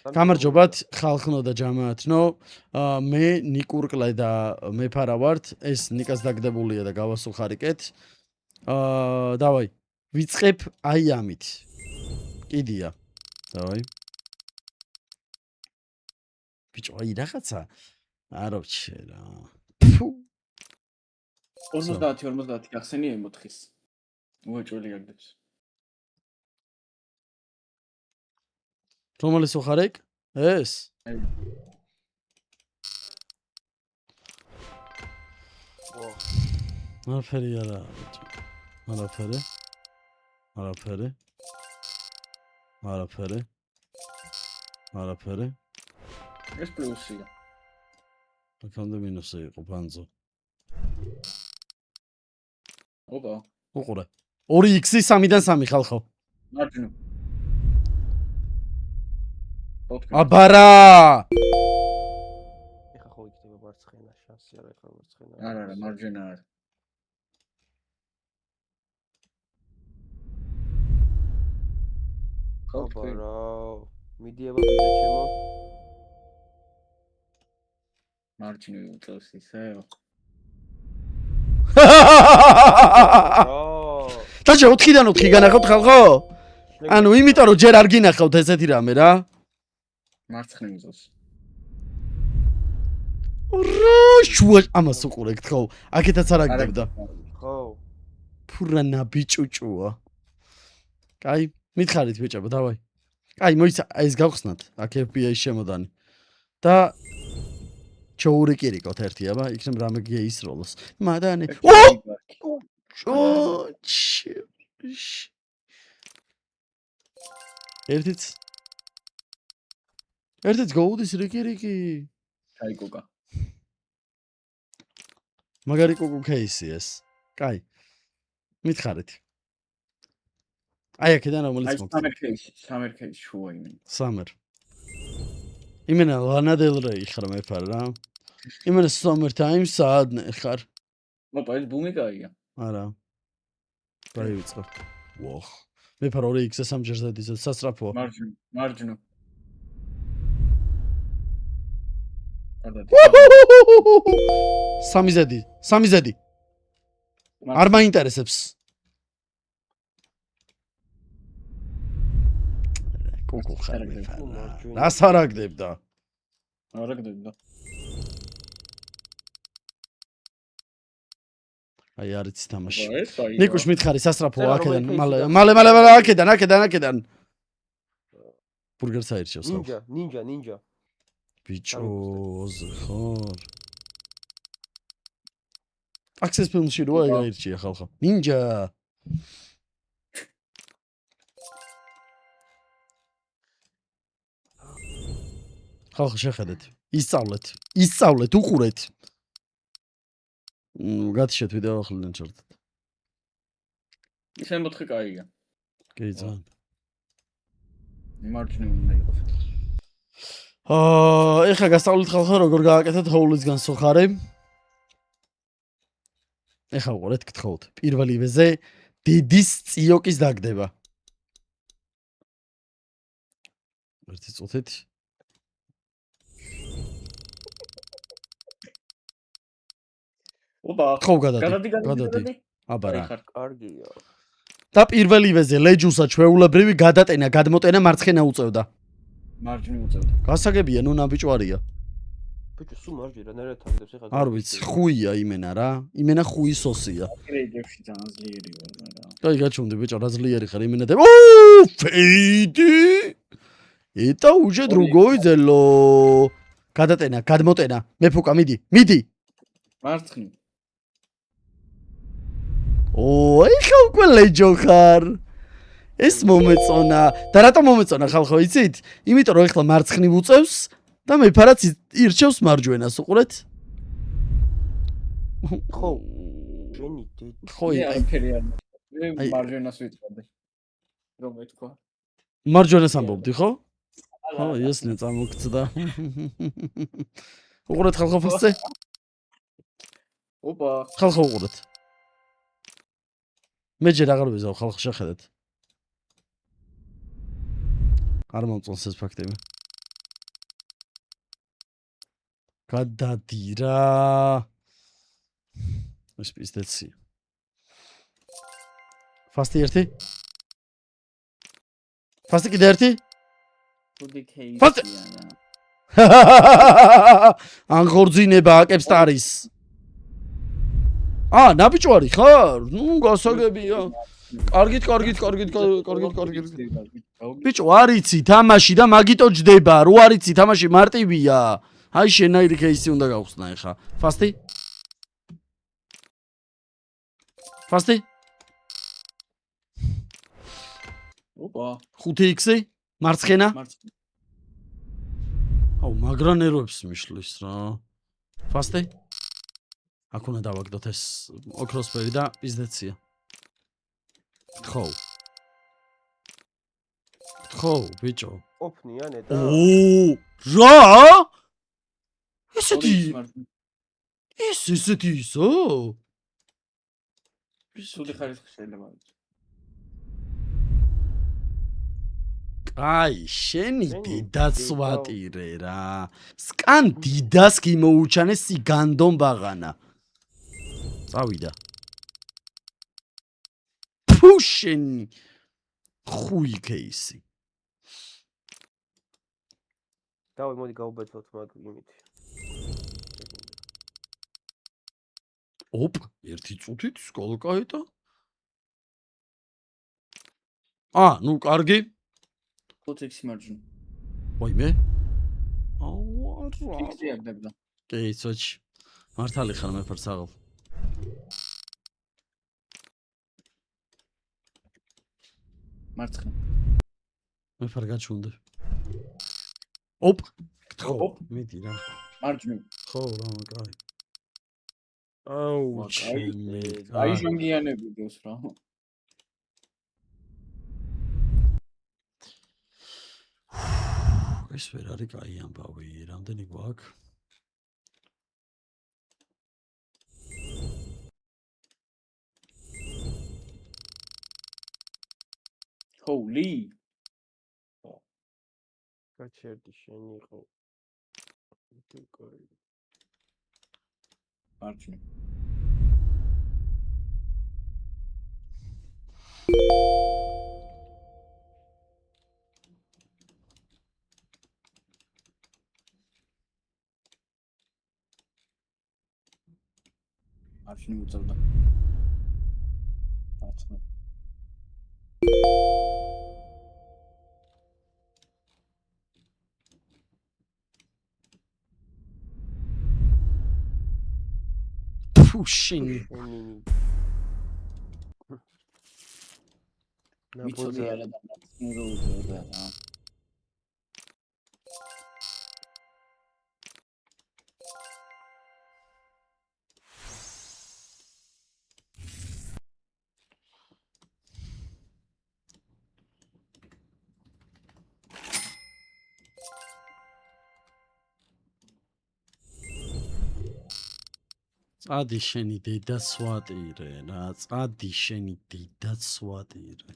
გამარჯობათ ხალხნო და ჯამაათნო მე ნიკურკლე და მე ფარა ვართ ეს ნიკას დაგდებულია და გავასუხარიკეთ დავაი ვიწყებ აი ამით კიდია დავაი ბიჭო აი რაღაცა არ ვჩე რა 50 გახსენია 4-ის უეჭველი გაგდებს რომელი სუხარეკ ეს არაფერი არა არაფერი ეს პლუსია აქამდე მინუსი იყო ბანძო ოპა უყურე 2x 3-დან 3 ხალხო მარჯვნივ აბარა ეხა ხო იქნება მარცხენა შანსი არა ეხა მარცხენა არა მარჯვენა არა აბარა მიდიება ბიძა ჩემო მარჯვნივ უწევს ისევ დაჭე 4-დან 4 განახავთ ხალხო ანუ იმიტომ რომ ჯერ არ გინახავთ ესეთი რამე რა მარცხნივ უწევს შუა ამას უყურებთ ხო აქეთაც არ აგდებდა ხო ფურანა ბიჭუჭუა კაი მითხარით ბიჭებო დავაი კაი მოიცა ეს გავხსნათ აქ FBI შემოდანი და ჩოური კირიკოთ ერთი აბა იქნებ რამე გეის როლოს მადანი ერთიც გაუდის რიკი კაი კოკა მაგარი კუკუ кейსი ეს კაი მითხარით აი აქედან რომელიც მოგწონს სამერ кейსი შუა იმენ სამერ იმენა ლანა დელ რეი ხარ მე ფარ რა იმენა summer time საადნე ხარ ოპა ეს ბუმი კაია არა დაივიწყო ვოხ მე ფარ 2x 3 ჯერ ზედის სასრაფოა მარჯვნივ სამი ზედი არ მაინტერესებს კუკუ ხარ მე ფარ რას არაგდებდა აი არიცი თამაში ნიკუშ მითხარი სასრაფო აქედან მალე აქედან ბურგერს აირჩევს ნინჯა ბიჭოз ხარ აქცეს ფილმში როა აირჩია ხალხო ნინჯა ხალხო შეხედეთ ისწავლეთ უყურეთ გათიშეთ ვიდეო ახლიდან ჩართეთ ისე 4 კაია კი ძალიან მარჯვნივ უნდა იყოს ეხლა გასწავლეთ ხალხო როგორ გააკეთეთ ჰოულისგან სუხარი ეხლა უყურეთ გთხოვთ პირველივეზე დედის წიოკის დაგდება ერთი წუთით ოპა ხო გადადი აბარა კარგია და პირველივეზე ლეჯუსა ჩვეულებრივი გადატენა გადმოტენა მარცხენა უწევდა მარჯვნივ უწევდა გასაგებია ნუ ნაბიჭვარია ბიჭო სულ მარჯვენა რანაირად თავდებს ეხლა არ ვიცი ხუია იმენა რა იმენა ხუის სოსია კრეიდებში ძალიან ძლიერი ვარ რა კაი გაჩვენდი ბიჭო რა ძლიერი ხარ იმენა და ფეიდი ეტა უჯე დრუგოი ძელო გადატენა გადმოტენა მეფუკა მიდი მარცხნივ ეხლა უკვე ლეჯო ხარ ეს მომეწონა და რატომ მომეწონა ხალხო იცით იმიტომ რომ ეხლა მარცხნივ უწევს და მეფარაც ირჩევს მარჯვენას უყურეთ ხო ჟენი ხო აი ფერიან მე მარჯვენას ვიტყოდი რომ ეთქვა მარჯვენას ამბობდი ხო ხო ეს ნე წამოგწდა უყურეთ ხალხო ფასზე ოპა ხალხო უყურეთ მე ჯერ აღარ ვიზავ ხალხო შეხედეთ არ მომწონს ეს ფაქტები გადადი რა. ეს პიზდეცია. ფასტი ერთი. ფასტი კიდე ერთი. ხუთი ფასტი! кейსია რა. ან ხორძინება აკებს ტარის. ნაბიჭვარი ხარ? ნუ გასაგებია. კარგით. ბიჭო, არიცი თამაში და მაგიტო ჯდება. რო არიცი თამაში მარტივია. აი შენაირი кейსი უნდა გავხსნა ეხა. ფასტი? ფასტი? ოპა, 5x-ი? მარცხენა? მარცხენა. აუ, მაგრა ნერვებს მიშლის რა. ფასტი? აქ უნდა დავაგდოთ ეს ოქროსფერი და პიზდეცია. ხო, ბიჭო. ოფნიანე და რა? ესეთი ორი მარცხენა. ესეთი ისო? სული ხარისხი შეიძლება. აი, შენი შენი დედაც დედა. ვატირე რა. სკან დიდას გიმოუჩანე სიგანდონ ბაღანა. წავიდა. შენი ხუი кейსი. დავი მოდი გავუბეცოთ მაგ იმით. ოპ, ერთი წუთით სკოლკაიტა. ნუ კარგი. 5x მარჯვნივ. ვაიმე. აუ, რა. ფიქსი არ დებდა. კი, სოჩი. მართალი ხარ მე ფარსაღალ. მარცხენა. მე ფარ გაჩუნდე. ოპ. ოპ. მიდი რა. მარჯვნივ. ხო, რა, კაი. აუ, ჩემი. აი ჟანგიანები დოს რა. ეს ვერ არის კაი ამბავი, რამდენი გვაქვს? ჰოული. გაჩერდი შენი იყო. მარჯვნივ. მარჯვნივ უწევდა. მარცხენა. შენი. მიცოდი არა და მარცხენა უწევდა რა. წადი შენი დედაც ვატირე რა, წადი შენი დედაც ვატირე.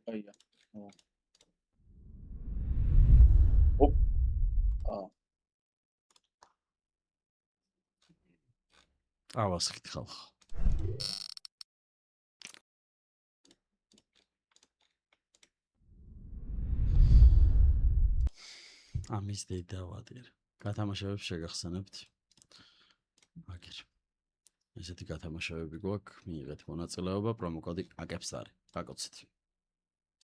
აია. ოპ. ავასხით ხალხ. ამის დედა ვატირე. გათამაშებებს შეგახსენებთ. აგერ. ესეთი გათამაშებები გვაქვს, მიიღეთ მონაწილეობა, პრომო კოდი აკებს არის. გაკოცეთ.